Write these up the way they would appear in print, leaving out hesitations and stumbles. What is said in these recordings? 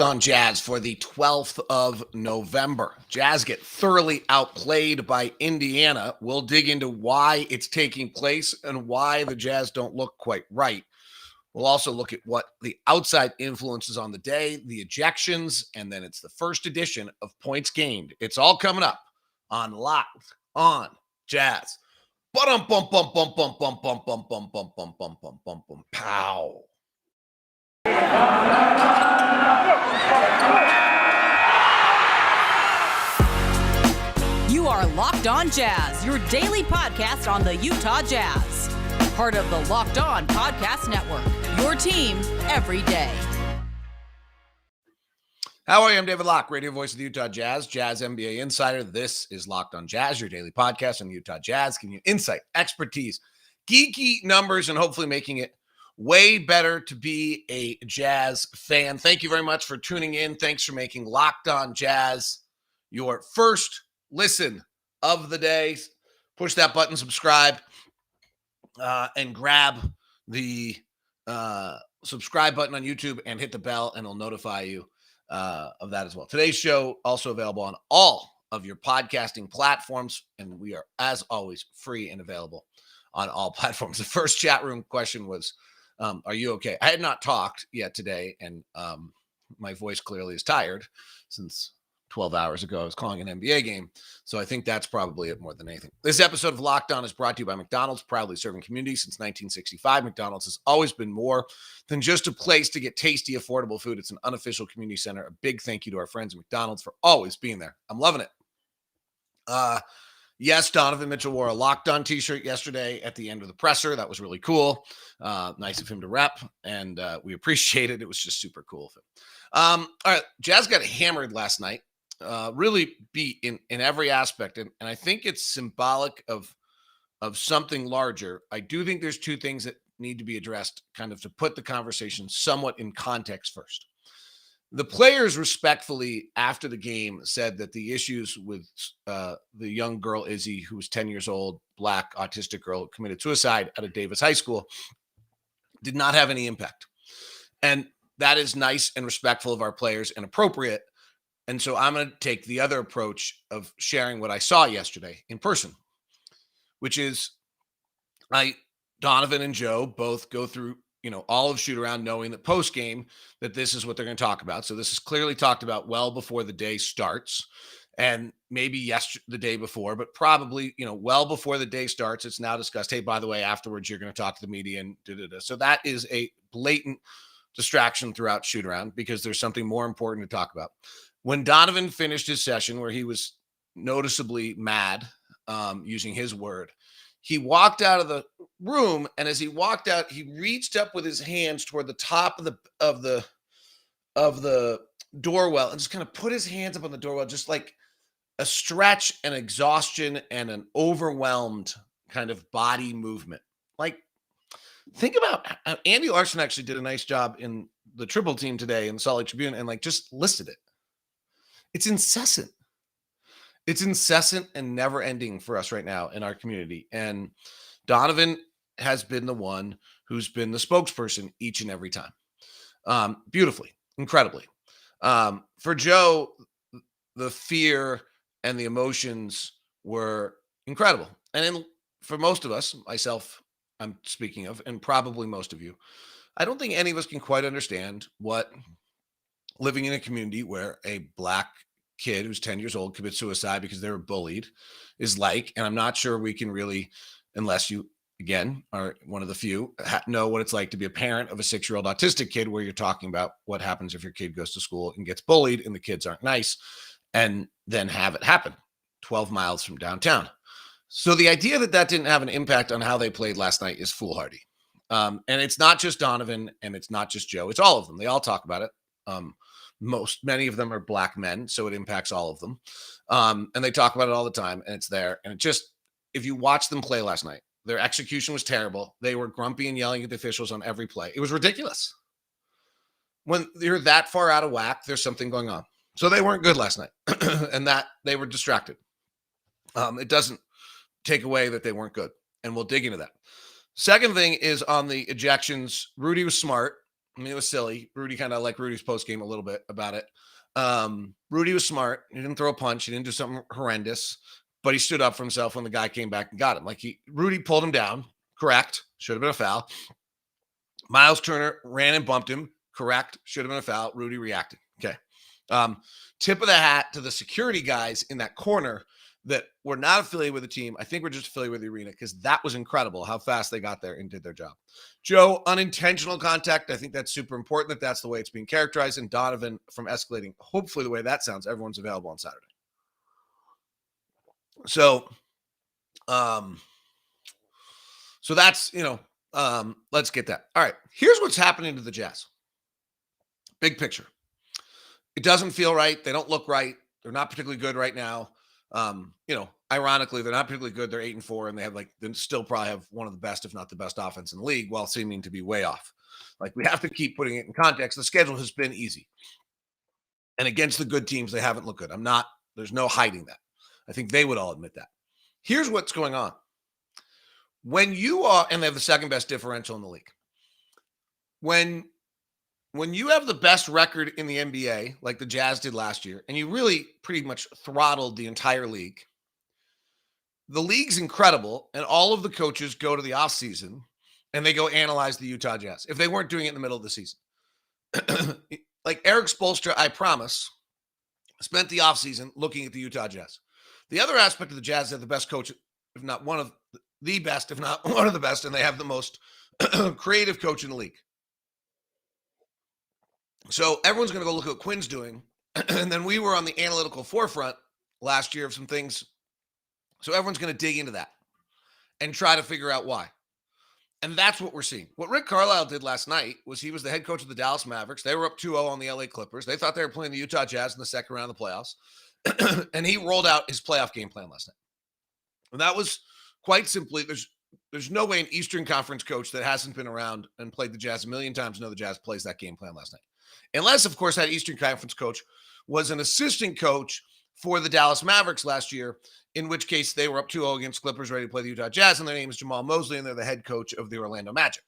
on Jazz for the 12th of November. Jazz get thoroughly outplayed by Indiana. We'll dig into why it's taking place and why the Jazz don't look quite right. We'll also look at what the outside influences on the day, the ejections, and then it's the first edition of Points Gained. It's all coming up on Locked on Jazz. Bum bum bum bum bum bum bum bum bum bum bum bum bum bum bum pow. You are Locked On Jazz, your daily podcast on the Utah Jazz. Part of the Locked On Podcast Network, your team every day. How are you? I'm David Locke, radio voice of the Utah Jazz, Jazz NBA insider. This is Locked On Jazz, your daily podcast on the Utah Jazz, giving you insight, expertise, geeky numbers, and hopefully making it way better to be a Jazz fan. Thank you very much for tuning in. Thanks for making Locked On Jazz your first listen of the day. Push that button, subscribe, and grab the subscribe button on YouTube and hit the bell, and it'll notify you of that as well. Today's show also available on all of your podcasting platforms, and we are, as always, free and available on all platforms. The first chat room question was, are you okay? I had not talked yet today, and my voice clearly is tired since 12 hours ago I was calling an NBA game. So I think that's probably it more than anything. This episode of Locked On is brought to you by McDonald's, proudly serving communities since 1965. McDonald's has always been more than just a place to get tasty, affordable food. It's an unofficial community center. A big thank you to our friends at McDonald's for always being there. I'm loving it. Yes, Donovan Mitchell wore a Locked On t-shirt yesterday at the end of the presser. That was really cool. Nice of him to rep, and we appreciate it. It was just super cool of him. All right, Jazz got hammered last night. Really beat in every aspect. And I think it's symbolic of something larger. I do think there's two things that need to be addressed kind of to put the conversation somewhat in context first. The players respectfully after the game said that the issues with the young girl, Izzy, who was 10 years old, black autistic girl who committed suicide out of Davis High School, did not have any impact. And that is nice and respectful of our players and appropriate. And so I'm going to take the other approach of sharing what I saw yesterday in person, which is Donovan and Joe both go through, all of shoot around knowing that post game that this is what they're going to talk about. So this is clearly talked about well before the day starts, and maybe the day before, but probably, well before the day starts, it's now discussed. Hey, by the way, afterwards, you're going to talk to the media and da-da-da. So that is a blatant distraction throughout shoot around because there's something more important to talk about. When Donovan finished his session where he was noticeably mad, using his word, he walked out of the room, and as he walked out, he reached up with his hands toward the top of the doorwell and just kind of put his hands up on the doorwell, just like a stretch and exhaustion and an overwhelmed kind of body movement. Like, think about Andy Larson actually did a nice job in the triple team today in the Salt Lake Tribune and just listed it. It's incessant. It's incessant and never ending for us right now in our community. And Donovan has been the one who's been the spokesperson each and every time. Beautifully, incredibly. For Joe, the fear and the emotions were incredible. And for most of us, myself, I'm speaking of, and probably most of you, I don't think any of us can quite understand what living in a community where a black kid who's 10 years old commits suicide because they were bullied is like. And I'm not sure we can really, unless you, again, are one of the few, know what it's like to be a parent of a 6-year-old autistic kid, where you're talking about what happens if your kid goes to school and gets bullied and the kids aren't nice, and then have it happen 12 miles from downtown. So the idea that didn't have an impact on how they played last night is foolhardy. And it's not just Donovan and it's not just Joe. It's all of them. They all talk about it. Many of them are black men, so it impacts all of them. And they talk about it all the time, and it's there. And it just, if you watch them play last night, their execution was terrible. They were grumpy and yelling at the officials on every play. It was ridiculous. When you're that far out of whack, there's something going on. So they weren't good last night, and that they were distracted. It doesn't take away that they weren't good, and we'll dig into that. Second thing is on the ejections. Rudy was smart. I mean, it was silly. Rudy kind of like Rudy's post game a little bit about it. Rudy was smart. He didn't throw a punch. He didn't do something horrendous, but he stood up for himself when the guy came back and got him. Like Rudy pulled him down. Correct. Should have been a foul. Miles Turner ran and bumped him. Correct. Should have been a foul. Rudy reacted. Okay. Tip of the hat to the security guys in that corner that were not affiliated with the team. I think we're just affiliated with the arena because that was incredible how fast they got there and did their job. Joe, unintentional contact. I think that's super important that's the way it's being characterized. And Donovan from escalating. Hopefully the way that sounds, everyone's available on Saturday. So, that's, let's get that. All right. Here's what's happening to the Jazz. Big picture. It doesn't feel right. They don't look right. They're not particularly good right now. Ironically, they're not particularly good. They're 8-4, and they still probably have one of the best, if not the best offense in the league, while seeming to be way off. Like, we have to keep putting it in context. The schedule has been easy. And against the good teams, they haven't looked good. There's no hiding that. I think they would all admit that. Here's what's going on. When you are, and they have the second best differential in the league. When you have the best record in the NBA, like the Jazz did last year, and you really pretty much throttled the entire league, the league's incredible, and all of the coaches go to the offseason and they go analyze the Utah Jazz if they weren't doing it in the middle of the season. Like Eric Spoelstra, I promise, spent the offseason looking at the Utah Jazz. The other aspect of the Jazz, they're the best coach, if not one of the best, if not one of the best, and they have the most creative coach in the league. So everyone's going to go look at what Quinn's doing. And then we were on the analytical forefront last year of some things. So everyone's going to dig into that and try to figure out why. And that's what we're seeing. What Rick Carlisle did last night was he was the head coach of the Dallas Mavericks. They were up 2-0 on the LA Clippers. They thought they were playing the Utah Jazz in the second round of the playoffs. And he rolled out his playoff game plan last night. And that was quite simply, there's no way an Eastern Conference coach that hasn't been around and played the Jazz a million times know the Jazz plays that game plan last night. Unless, of course, that Eastern Conference coach was an assistant coach for the Dallas Mavericks last year, in which case they were up 2-0 against Clippers, ready to play the Utah Jazz, and their name is Jamal Mosley, and they're the head coach of the Orlando Magic.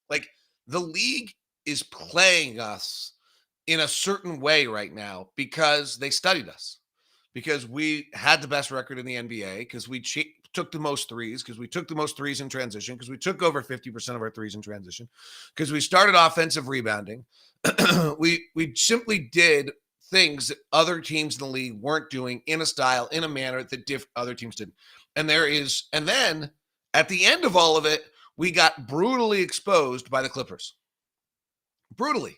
Like, the league is playing us in a certain way right now because they studied us, because we had the best record in the NBA, because we took the most threes, because we took the most threes in transition, because we took over 50% of our threes in transition, because we started offensive rebounding. we simply did things that other teams in the league weren't doing in a style, in a manner that other teams didn't. And then at the end of all of it, we got brutally exposed by the Clippers. Brutally.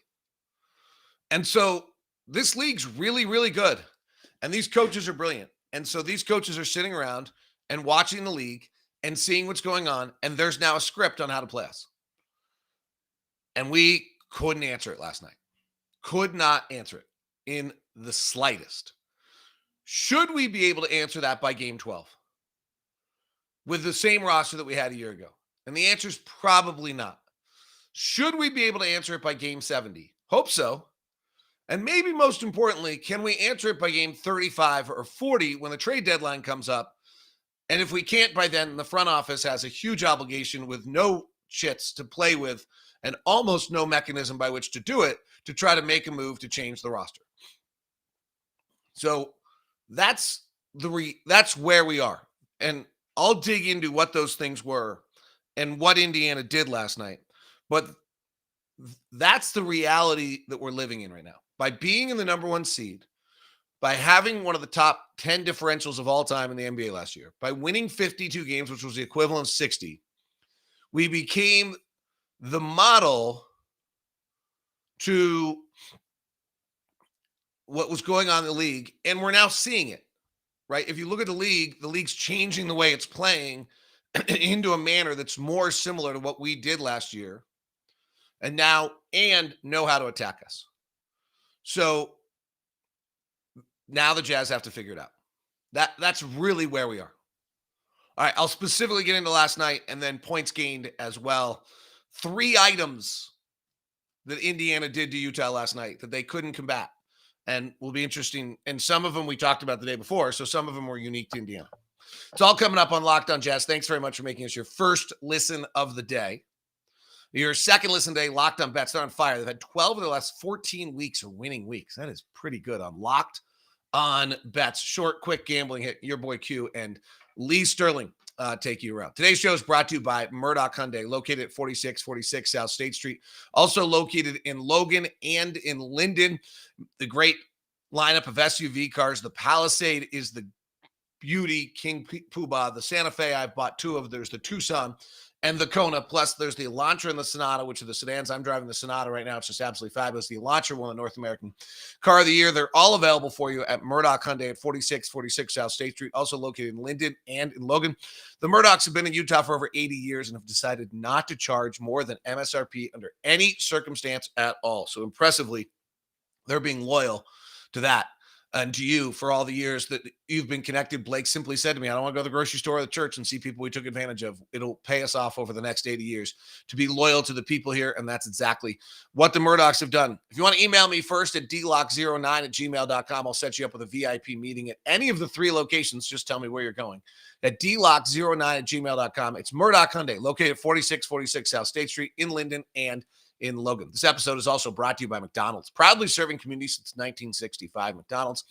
And so this league's really, really good. And these coaches are brilliant. And so these coaches are sitting around and watching the league and seeing what's going on. And there's now a script on how to play us. And we couldn't answer it last night. Could not answer it in the slightest. Should we be able to answer that by game 12 with the same roster that we had a year ago? And the answer is probably not. Should we be able to answer it by game 70? Hope so. And maybe most importantly, can we answer it by game 35 or 40 when the trade deadline comes up? And if we can't by then, the front office has a huge obligation with no chits to play with and almost no mechanism by which to do it, to try to make a move to change the roster. So that's where we are. And I'll dig into what those things were and what Indiana did last night. But that's the reality that we're living in right now. By being in the number one seed, by having one of the top 10 differentials of all time in the NBA last year, by winning 52 games, which was the equivalent of 60, we became the model to what was going on in the league, and we're now seeing it, right? If you look at the league's changing the way it's playing into a manner that's more similar to what we did last year, and know how to attack us. So now the Jazz have to figure it out. That's really where we are. All right, I'll specifically get into last night and then points gained as well. 3 items that Indiana did to Utah last night that they couldn't combat and will be interesting. And some of them we talked about the day before, so some of them were unique to Indiana. It's all coming up on Locked On Jazz. Thanks very much for making us your first listen of the day. Your second listen today, Locked on Bets. They're on fire. They've had 12 of the last 14 weeks of winning weeks. That is pretty good on Locked on Bets. Short, quick gambling hit. Your boy Q and Lee Sterling take you around. Today's show is brought to you by Murdoch Hyundai, located at 4646 South State Street. Also located in Logan and in Linden. The great lineup of SUV cars. The Palisade is the beauty, King Poobah. The Santa Fe, I've bought two of. There's the Tucson and the Kona. Plus, there's the Elantra and the Sonata, which are the sedans. I'm driving the Sonata right now. It's just absolutely fabulous. The Elantra won the North American Car of the Year. They're all available for you at Murdoch Hyundai at 4646 South State Street, also located in Linden and in Logan. The Murdochs have been in Utah for over 80 years and have decided not to charge more than MSRP under any circumstance at all. So impressively, they're being loyal to that. And to you for all the years that you've been connected. Blake simply said to me, I don't want to go to the grocery store or the church and see people we took advantage of. It'll pay us off over the next 80 years to be loyal to the people here. And that's exactly what the Murdochs have done. If you want to email me first at dlock09@gmail.com, I'll set you up with a VIP meeting at any of the 3 locations. Just tell me where you're going. At dlock09@gmail.com. It's Murdoch Hyundai, located at 4646 South State Street in Linden and in Logan. This episode is also brought to you by McDonald's, proudly serving communities since 1965. McDonald's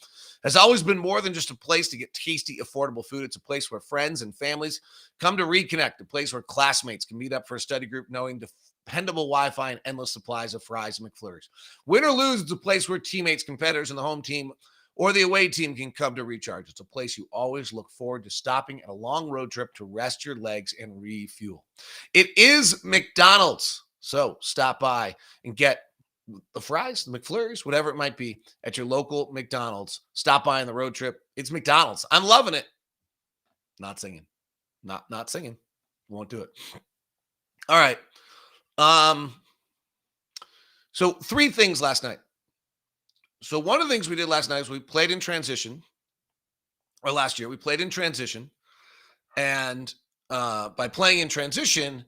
has always been more than just a place to get tasty, affordable food. It's a place where friends and families come to reconnect, a place where classmates can meet up for a study group, knowing dependable Wi-Fi and endless supplies of fries and McFlurries. Win or lose, it's a place where teammates, competitors, and the home team or the away team can come to recharge. It's a place you always look forward to stopping at a long road trip to rest your legs and refuel. It is McDonald's. So stop by and get the fries, the McFlurries, whatever it might be at your local McDonald's. Stop by on the road trip. It's McDonald's. I'm loving it. Not singing. Not singing. Won't do it. All right. So 3 things last night. So one of the things we did last night is we played in transition. Or last year, we played in transition. And by playing in transition,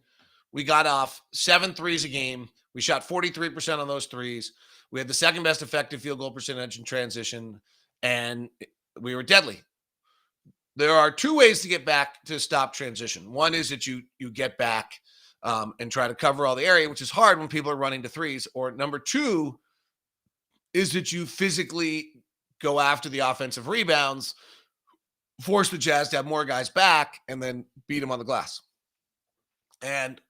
we got off 7 threes a game. We shot 43% on those threes. We had the second best effective field goal percentage in transition, and we were deadly. There are 2 ways to get back to stop transition. One is that you get back and try to cover all the area, which is hard when people are running to threes. Or number 2 is that you physically go after the offensive rebounds, force the Jazz to have more guys back, and then beat them on the glass. And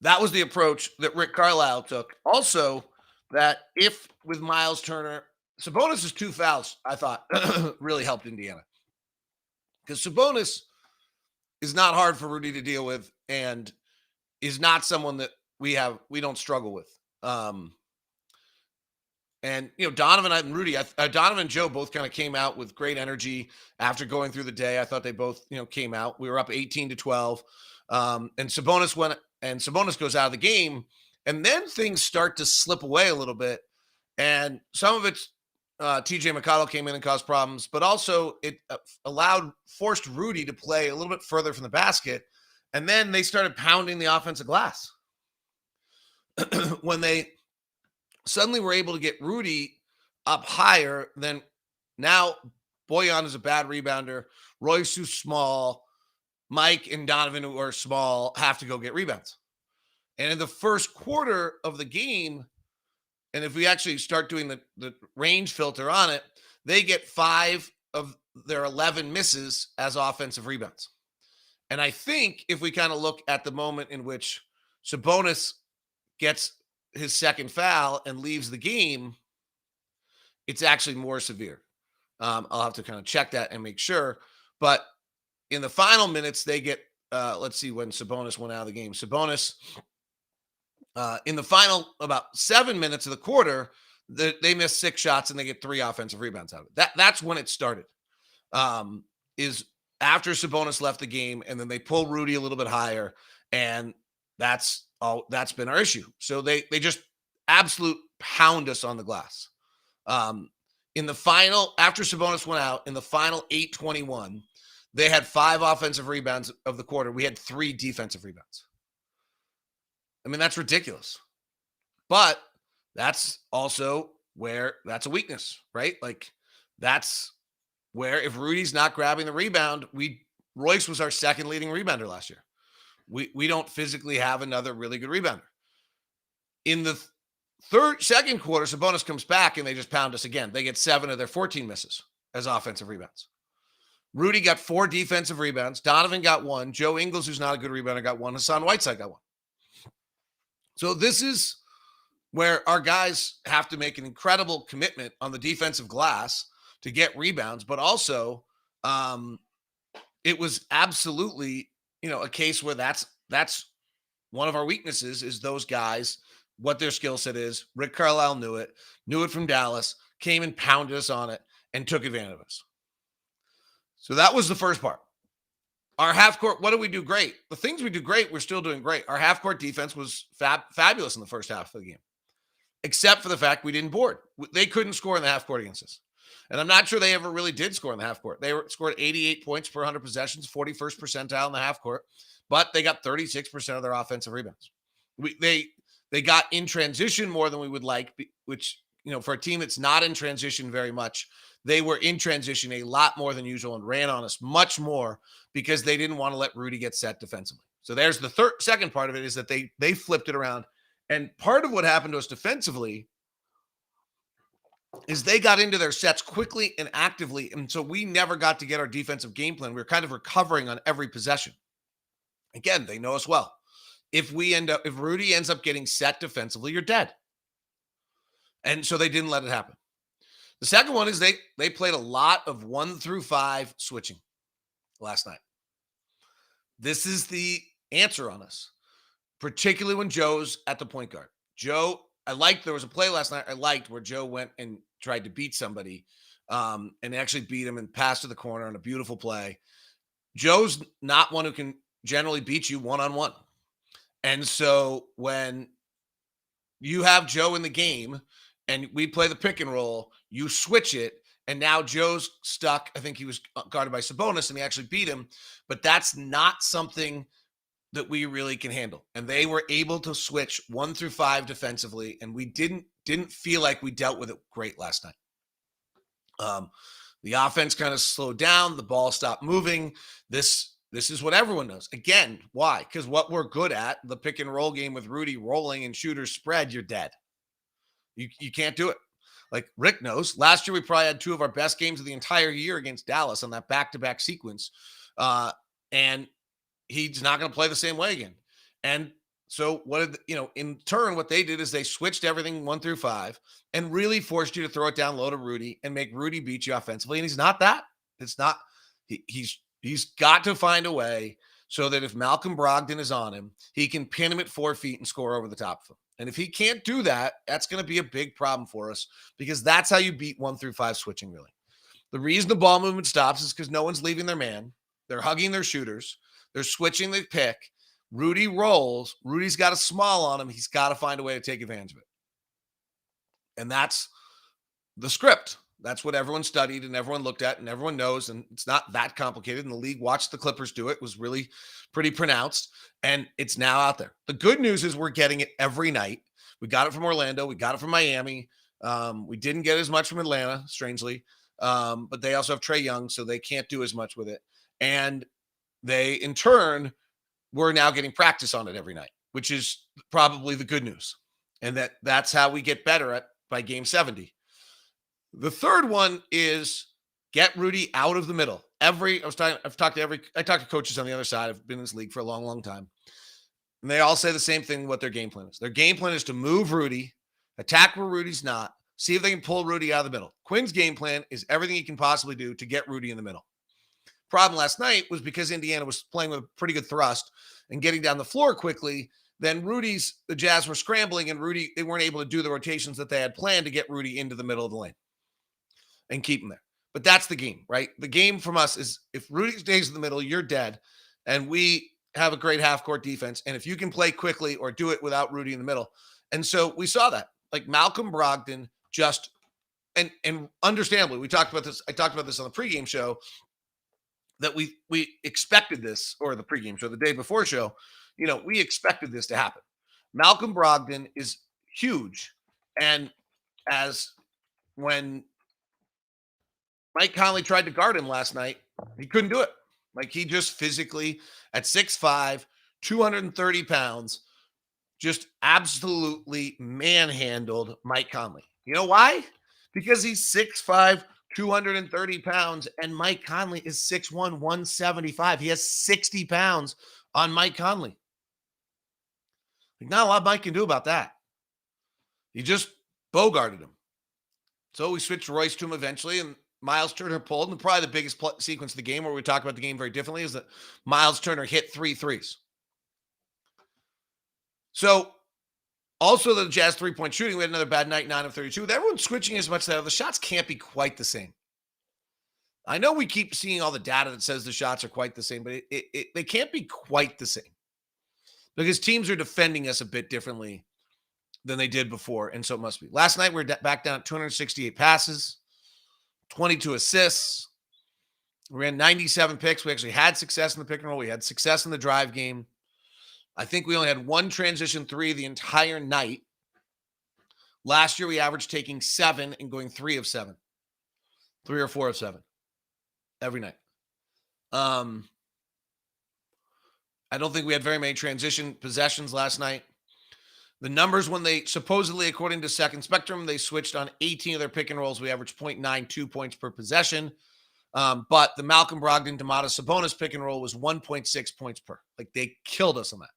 that was the approach that Rick Carlisle took. Also, that if with Miles Turner, Sabonis' 2 fouls, I thought, really helped Indiana. Because Sabonis is not hard for Rudy to deal with and is not someone that we don't struggle with. And, Donovan and Rudy, Donovan and Joe both kind of came out with great energy after going through the day. I thought they both, came out. We were up 18-12. And Sabonis goes out of the game, and then things start to slip away a little bit. And some of it's TJ McConnell came in and caused problems, but also it forced Rudy to play a little bit further from the basket. And then they started pounding the offensive glass. When they suddenly were able to get Rudy up higher, then now Bojan is a bad rebounder. Royce, who's small, Mike and Donovan, who are small, have to go get rebounds. And in the first quarter of the game, and if we actually start doing the range filter on it, they get 5 of their 11 misses as offensive rebounds. And I think if we kind of look at the moment in which Sabonis gets his second foul and leaves the game, it's actually more severe. I'll have to kind of check that and make sure. But in the final minutes, they get, let's see when Sabonis went out of the game. Sabonis, in the final about 7 minutes of the quarter, they miss 6 shots and they get 3 offensive rebounds out of it. That's when it started, is after Sabonis left the game, and then they pull Rudy a little bit higher, and that's been our issue. So they just absolute pound us on the glass. In the final, after Sabonis went out, in the final 8:21, they had 5 offensive rebounds of the quarter. We had 3 defensive rebounds. I mean, that's ridiculous. But that's also where that's a weakness, right? Like, that's where if Rudy's not grabbing the rebound, Royce was our second leading rebounder last year. We don't physically have another really good rebounder. In the second quarter, Sabonis comes back and they just pound us again. They get 7 of their 14 misses as offensive rebounds. Rudy got 4 defensive rebounds. Donovan got 1. Joe Ingles, who's not a good rebounder, got 1. Hassan Whiteside got 1. So this is where our guys have to make an incredible commitment on the defensive glass to get rebounds, but also it was absolutely, a case where that's one of our weaknesses is those guys, what their skill set is. Rick Carlisle knew it from Dallas, came and pounded us on it and took advantage of us. So that was the first part. Our half court, what do we do great? The things we do great, we're still doing great. Our half court defense was fabulous in the first half of the game, except for the fact we didn't board. They couldn't score in the half court against us. And I'm not sure they ever really did score in the half court. They scored 88 points per 100 possessions, 41st percentile in the half court, but they got 36% of their offensive rebounds. They got in transition more than we would like, which, for a team that's not in transition very much, they were in transition a lot more than usual and ran on us much more because they didn't want to let Rudy get set defensively. So there's the second part of it is that they flipped it around. And part of what happened to us defensively is they got into their sets quickly and actively. And so we never got to get our defensive game plan. We were kind of recovering on every possession. Again, they know us well. If Rudy ends up getting set defensively, you're dead. And so they didn't let it happen. The second one is they played a lot of 1 through 5 switching last night. This is the answer on us, particularly when Joe's at the point guard. There was a play last night I liked where Joe went and tried to beat somebody and actually beat him and passed to the corner on a beautiful play. Joe's not one who can generally beat you one-on-one. And so when you have Joe in the game and we play the pick and roll, you switch it, and now Joe's stuck. I think he was guarded by Sabonis, and he actually beat him. But that's not something that we really can handle. And they were able to switch 1 through 5 defensively, and we didn't feel like we dealt with it great last night. The offense kind of slowed down. The ball stopped moving. This is what everyone knows. Again, why? Because what we're good at, the pick and roll game with Rudy rolling and shooters spread, you're dead. You can't do it. Like Rick knows, last year we probably had 2 of our best games of the entire year against Dallas on that back-to-back sequence. And he's not going to play the same way again. And so in turn, what they did is they switched everything 1 through 5 and really forced you to throw it down low to Rudy and make Rudy beat you offensively. And he's not that. It's not. He's got to find a way so that if Malcolm Brogdon is on him, he can pin him at 4 feet and score over the top of him. And if he can't do that, that's going to be a big problem for us because that's how you beat 1 through 5 switching, really. The reason the ball movement stops is because no one's leaving their man. They're hugging their shooters. They're switching the pick. Rudy rolls. Rudy's got a small on him. He's got to find a way to take advantage of it. And that's the script. That's what everyone studied and everyone looked at and everyone knows. And it's not that complicated. And the league watched the Clippers do it. It was really pretty pronounced. And it's now out there. The good news is we're getting it every night. We got it from Orlando. We got it from Miami. We didn't get as much from Atlanta, strangely. But they also have Trae Young, so they can't do as much with it. And they, in turn, we're now getting practice on it every night, which is probably the good news. And that's how we get better by game 70. The third one is get Rudy out of the middle. I talked to coaches on the other side. I've been in this league for a long, long time. And they all say the same thing, what their game plan is. Their game plan is to move Rudy, attack where Rudy's not, see if they can pull Rudy out of the middle. Quinn's game plan is everything he can possibly do to get Rudy in the middle. Problem last night was because Indiana was playing with a pretty good thrust and getting down the floor quickly, then the Jazz were scrambling and they weren't able to do the rotations that they had planned to get Rudy into the middle of the lane and keep him there. But that's the game, right? The game from us is if Rudy stays in the middle, you're dead. And we have a great half-court defense. And if you can play quickly or do it without Rudy in the middle. And so we saw that. Like Malcolm Brogdon just and understandably, I talked about this on the pregame show, that we expected this, or the pregame show, the day before show, we expected this to happen. Malcolm Brogdon is huge. And when Mike Conley tried to guard him last night, he couldn't do it. Like he just physically at 6'5", 230 pounds, just absolutely manhandled Mike Conley. You know why? Because he's 6'5", 230 pounds, and Mike Conley is 6'1", 175. He has 60 pounds on Mike Conley. Like, not a lot Mike can do about that. He just bogarted him. So we switched Royce to him eventually, and Miles Turner pulled. And probably the biggest sequence of the game where we talk about the game very differently is that Miles Turner hit 3 threes. So also the Jazz three-point shooting, we had another bad night, 9 of 32. With everyone switching as much as the shots can't be quite the same. I know we keep seeing all the data that says the shots are quite the same, but they can't be quite the same because teams are defending us a bit differently than they did before, and so it must be. Last night, we were back down at 268 passes, 22 assists. We ran 97 picks. We actually had success in the pick and roll. We had success in the drive game. I think we only had one transition three the entire night. Last year, we averaged taking 7 and going 3 of 7. 3 or 4 of 7 every night. I don't think we had very many transition possessions last night. The numbers when they supposedly, according to Second Spectrum, they switched on 18 of their pick and rolls. We averaged 0.92 points per possession. But the Malcolm Brogdon, Domantas Sabonis pick and roll was 1.6 points per. Like, they killed us on that.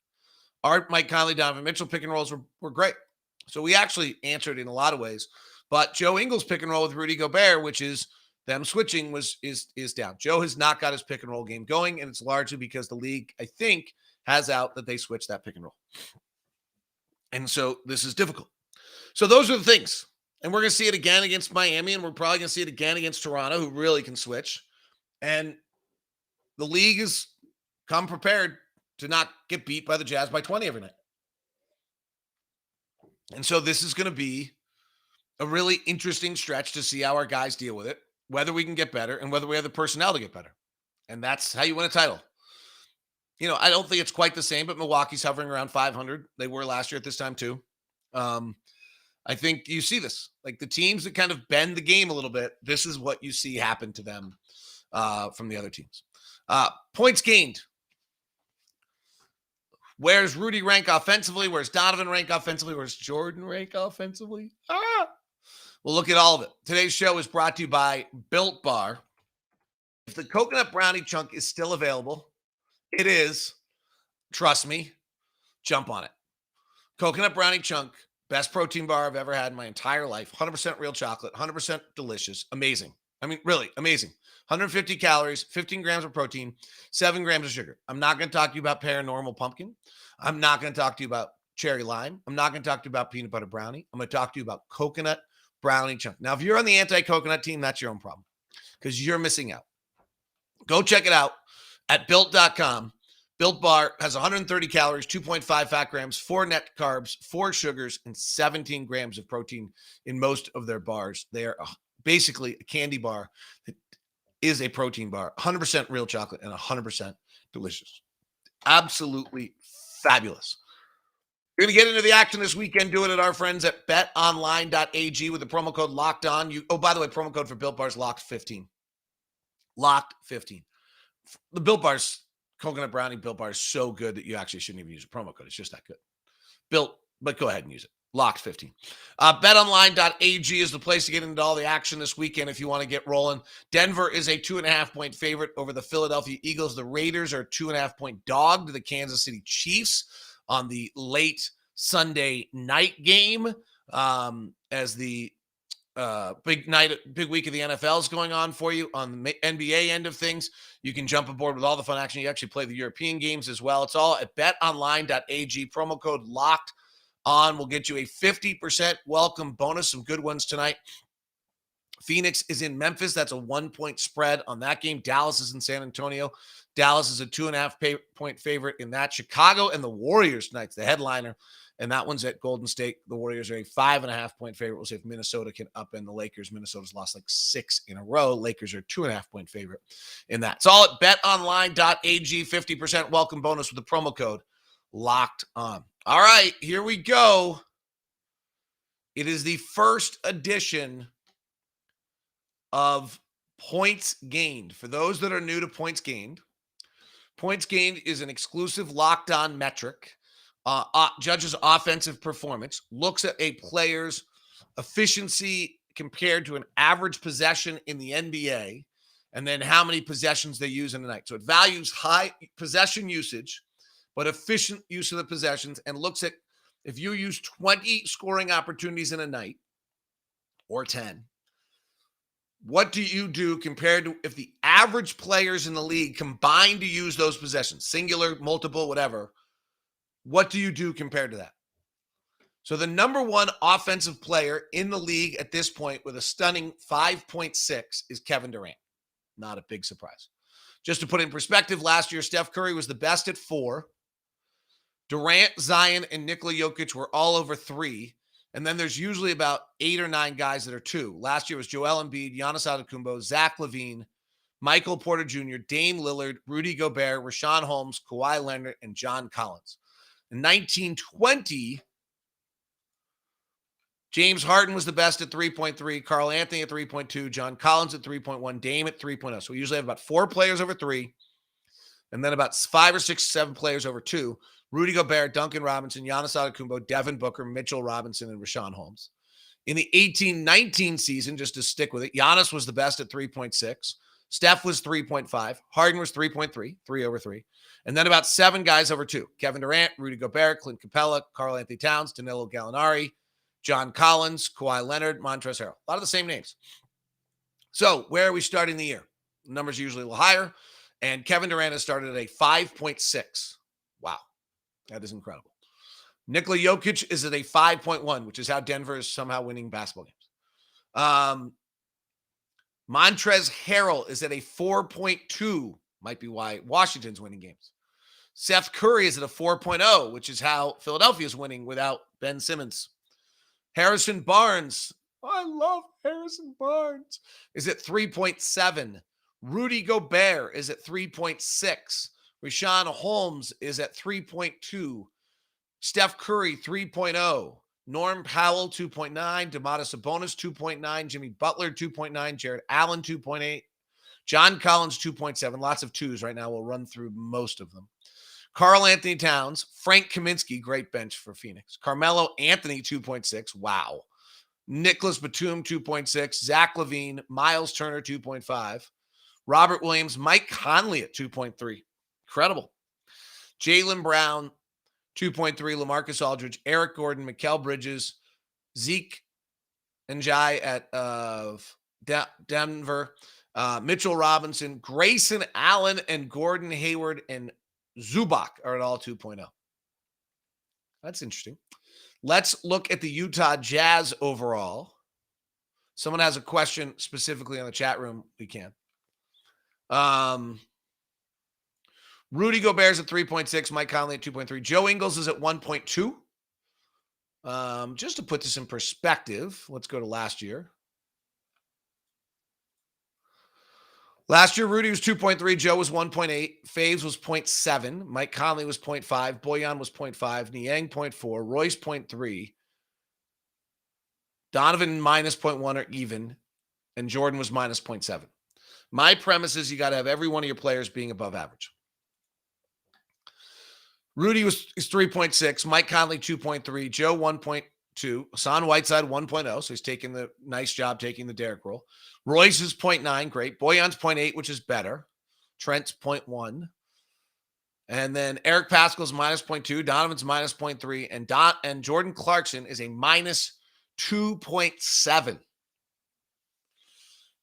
Our Mike Conley, Donovan Mitchell pick and rolls were great. So we actually answered in a lot of ways. But Joe Ingles pick and roll with Rudy Gobert, which is them switching, is down. Joe has not got his pick and roll game going, and it's largely because the league, I think, has out that they switched that pick and roll. And so this is difficult. So those are the things. And we're going to see it again against Miami, and we're probably going to see it again against Toronto, who really can switch. And the league has come prepared to not get beat by the Jazz by 20 every night. And so this is going to be a really interesting stretch to see how our guys deal with it, whether we can get better and whether we have the personnel to get better. And that's how you win a title. You know, I don't think it's quite the same, but Milwaukee's hovering around 500. They were last year at this time too. I think you see this. Like, the teams that kind of bend the game a little bit, this is what you see happen to them from the other teams. Points gained. Where's Rudy rank offensively? Where's Donovan rank offensively? Where's Jordan rank offensively? We'll look at all of it. Today's show is brought to you by Built Bar. If the coconut brownie chunk is still available, it is. Trust me, jump on it. Coconut brownie chunk, best protein bar I've ever had in my entire life. 100% real chocolate, 100% delicious, amazing. I mean, really amazing. 150 calories, 15 grams of protein, 7 grams of sugar. I'm not going to talk to you about paranormal pumpkin. I'm not going to talk to you about cherry lime. I'm not going to talk to you about peanut butter brownie. I'm going to talk to you about coconut brownie chunk. Now, if you're on the anti-coconut team, that's your own problem because you're missing out. Go check it out at built.com. Built Bar has 130 calories, 2.5 fat grams, 4 net carbs, 4 sugars, and 17 grams of protein in most of their bars. They are basically a candy bar that is a protein bar, 100% real chocolate and 100% delicious. Absolutely fabulous. You're going to get into the action this weekend. Do it at our friends at betonline.ag with the promo code Locked On. By the way, promo code for Built Bar is Locked15. Locked15. The Built Bar's coconut brownie Built Bar is so good that you actually shouldn't even use a promo code. It's just that good. Built, but go ahead and use it. Locked15. BetOnline.ag is the place to get into all the action this weekend if you want to get rolling. Denver is a 2.5-point favorite over the Philadelphia Eagles. The Raiders are a 2.5-point dog to the Kansas City Chiefs on the late Sunday night game as the big week of the NFL is going on for you. On the NBA end of things, you can jump aboard with all the fun action. You actually play the European games as well. It's all at betonline.ag. Promo code Locked On will get you a 50% welcome bonus. Some good ones tonight. Phoenix is in Memphis. That's a 1-point spread on that game. Dallas is in San Antonio. Dallas is a 2.5-point favorite in that. Chicago and the Warriors tonight's the headliner, and that one's at Golden State. The Warriors are a 5.5-point favorite. We'll see if Minnesota can upend the Lakers. Minnesota's lost like 6 in a row. Lakers are a 2.5-point favorite in that. It's all at betonline.ag. 50% welcome bonus with the promo code Locked On. All right, here we go. It is the first edition of Points Gained. For those that are new to Points Gained, Points gained is an exclusive locked on metric. Judges offensive performance, looks at a player's efficiency compared to an average possession in the NBA, and then how many possessions they use in a night. So it values high possession usage, but efficient use of the possessions, and looks at if you use 20 scoring opportunities in a night or 10, what do you do compared to if the average players in the league combine to use those possessions, singular, multiple, whatever? What do you do compared to that? So the number one offensive player in the league at this point with a stunning 5.6 is Kevin Durant. Not a big surprise. Just to put in perspective, last year, Steph Curry was the best at 4. Durant, Zion, and Nikola Jokic were all over 3. And then there's usually about 8 or 9 guys that are 2. Last year was Joel Embiid, Giannis Antetokounmpo, Zach LaVine, Michael Porter Jr., Dame Lillard, Rudy Gobert, Rashawn Holmes, Kawhi Leonard, and John Collins. In 1920, James Harden was the best at 3.3, Karl Anthony at 3.2, John Collins at 3.1, Dame at 3.0. So we usually have about 4 players over 3, and then about 5 or 6, 7 players over 2. Rudy Gobert, Duncan Robinson, Giannis Antetokounmpo, Devin Booker, Mitchell Robinson, and Rashawn Holmes. In the 18-19 season, just to stick with it, Giannis was the best at 3.6. Steph was 3.5. Harden was 3.3, 3 over 3. And then about 7 guys over 2. Kevin Durant, Rudy Gobert, Clint Capella, Karl Anthony Towns, Danilo Gallinari, John Collins, Kawhi Leonard, Montrezl Harrell. A lot of the same names. So where are we starting the year? The numbers are usually a little higher. And Kevin Durant has started at a 5.6. Wow. That is incredible. Nikola Jokic is at a 5.1, which is how Denver is somehow winning basketball games. Montrezl Harrell is at a 4.2. Might be why Washington's winning games. Seth Curry is at a 4.0, which is how Philadelphia is winning without Ben Simmons. Harrison Barnes, I love Harrison Barnes, is at 3.7. Rudy Gobert is at 3.6. Rashawn Holmes is at 3.2. Steph Curry, 3.0. Norm Powell, 2.9. Domantas Sabonis, 2.9. Jimmy Butler, 2.9. Jared Allen, 2.8. John Collins, 2.7. Lots of 2s right now. We'll run through most of them. Karl Anthony Towns, Frank Kaminsky, great bench for Phoenix. Carmelo Anthony, 2.6. Wow. Nicholas Batum, 2.6. Zach LaVine, Miles Turner, 2.5. Robert Williams, Mike Conley at 2.3. Incredible. Jaylen Brown, 2.3. LaMarcus Aldridge, Eric Gordon, Mikal Bridges, Zeke Njai at Denver, Mitchell Robinson, Grayson Allen, and Gordon Hayward and Zubac are at all 2.0. That's interesting. Let's look at the Utah Jazz overall. Someone has a question specifically on the chat room. We can. Rudy Gobert's at 3.6. Mike Conley at 2.3. Joe Ingles is at 1.2. Just to put this in perspective, let's go to last year. Last year, Rudy was 2.3. Joe was 1.8. Faves was 0.7. Mike Conley was 0.5. Boyan was 0.5. Niang 0.4. Royce 0.3. Donovan minus 0.1 or even. And Jordan was minus 0.7. My premise is you got to have every one of your players being above average. Rudy is 3.6. Mike Conley 2.3. Joe 1.2. Hassan Whiteside 1.0. So he's taking the nice job taking the Derrick role. Royce is 0.9. Great. Boyan's 0.8, which is better. Trent's 0.1. And then Eric Pascal's minus 0.2. Donovan's minus 0.3. And Jordan Clarkson is a minus 2.7.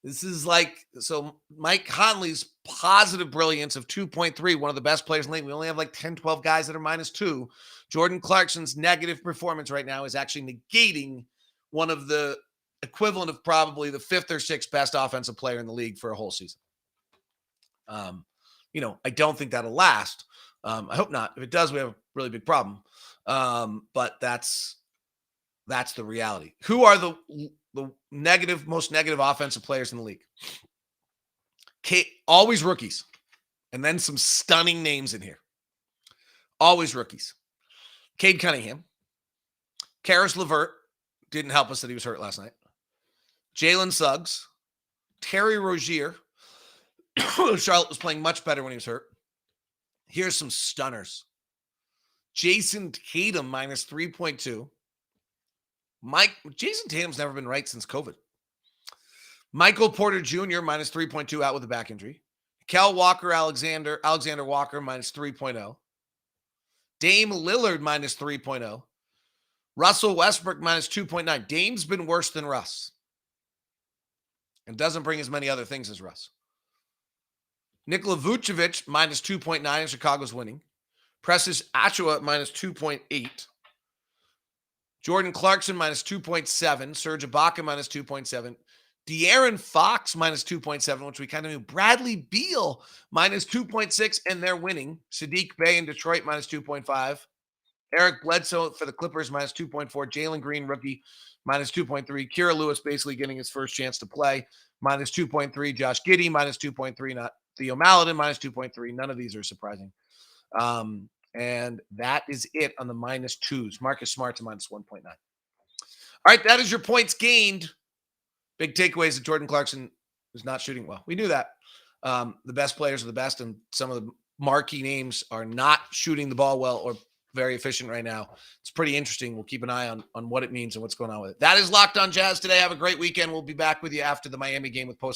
This is like, so Mike Conley's positive brilliance of 2.3, one of the best players in the league. We only have like 10, 12 guys that are minus 2. Jordan Clarkson's negative performance right now is actually negating one of the equivalent of probably the 5th or 6th best offensive player in the league for a whole season. I don't think that'll last. I hope not. If it does, we have a really big problem. But that's the reality. Who are the most negative offensive players in the league? Always rookies. And then some stunning names in here. Always rookies. Cade Cunningham. Karis LeVert. Didn't help us that he was hurt last night. Jalen Suggs. Terry Rozier. Charlotte was playing much better when he was hurt. Here's some stunners. Jason Tatum minus 3.2. Jason Tatum's never been right since COVID. Michael Porter Jr. minus 3.2 out with a back injury. Kel Walker Alexander Walker minus 3.0. Dame Lillard minus 3.0. Russell Westbrook minus 2.9. Dame's been worse than Russ and doesn't bring as many other things as Russ. Nikola Vucevic minus 2.9 and Chicago's winning. Precious Achiuwa minus 2.8. Jordan Clarkson minus 2.7. Serge Ibaka minus 2.7. De'Aaron Fox minus 2.7, which we kind of knew. Bradley Beal minus 2.6, and they're winning. Sadiq Bey in Detroit minus 2.5. Eric Bledsoe for the Clippers minus 2.4. Jalen Green, rookie, minus 2.3. Kira Lewis basically getting his first chance to play, minus 2.3. Josh Giddey minus 2.3. Not Theo Maledon minus 2.3. None of these are surprising. And that is it on the minus twos. Marcus Smart's a minus 1.9. All right, that is your points gained. Big takeaways that Jordan Clarkson is not shooting well. We knew that. The best players are the best, and some of the marquee names are not shooting the ball well or very efficient right now. It's pretty interesting. We'll keep an eye on what it means and what's going on with it. That is Locked On Jazz today. Have a great weekend. We'll be back with you after the Miami game with post